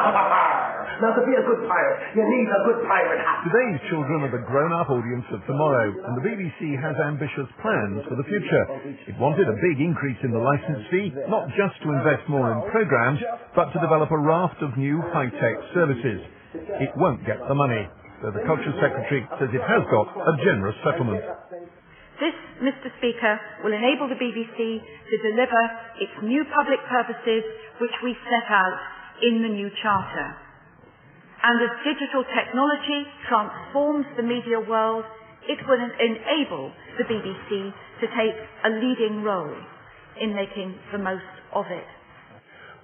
Now, to be a good pirate, you need a good pirate hat. Today's children are the grown-up audience of tomorrow, and the BBC has ambitious plans for the future. It wanted a big increase in the licence fee, not just to invest more in programmes, but to develop a raft of new high-tech services. It won't get the money, though the Culture Secretary says it has got a generous settlement. This, Mr. Speaker, will enable the BBC to deliver its new public purposes which we set out in the new Charter. And as digital technology transforms the media world, it will enable the BBC to take a leading role in making the most of it.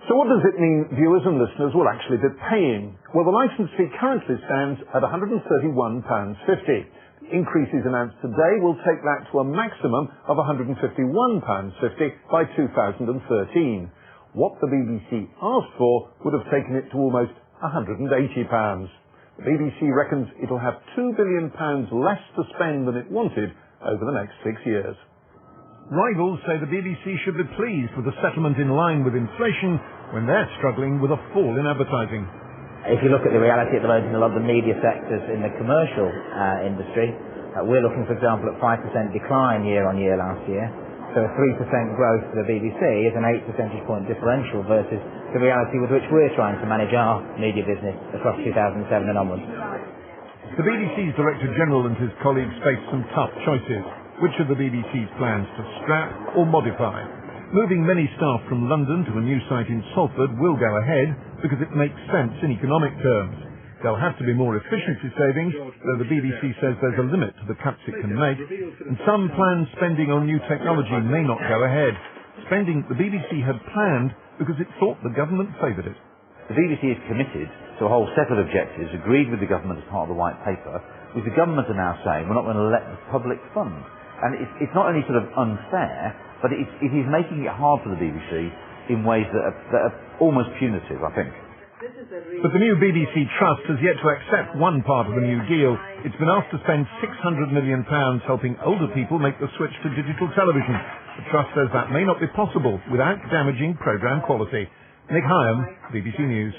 So what does it mean viewers and listeners will actually be paying? Well, the licence fee currently stands at £131.50. Increases announced today will take that to a maximum of £151.50 by 2013. What the BBC asked for would have taken it to almost £180. The BBC reckons it'll have £2 billion less to spend than it wanted over the next 6 years. Rivals say the BBC should be pleased with a settlement in line with inflation when they're struggling with a fall in advertising. If you look at the reality at the moment in a lot of the media sectors in the commercial industry, we're looking, for example, at 5% decline year on year last year. So a 3% growth for the BBC is an 8 percentage point differential versus the reality with which we're trying to manage our media business across 2007 and onwards. The BBC's Director General and his colleagues face some tough choices. Which of the BBC's plans to scrap or modify? Moving many staff from London to a new site in Salford will go ahead because it makes sense in economic terms. There'll have to be more efficiency savings, though the BBC says there's a limit to the cuts it can make, and some planned spending on new technology may not go ahead. Spending the BBC had planned because it thought the government favoured it. The BBC is committed to a whole set of objectives agreed with the government as part of the White Paper, which the government are now saying we're not going to let the public fund. And it's not only sort of unfair, but it is making it hard for the BBC in ways that are almost punitive, I think. But the new BBC Trust has yet to accept one part of the new deal. It's been asked to spend £600 million helping older people make the switch to digital television. The Trust says that may not be possible without damaging programme quality. Nick Hyam, BBC News.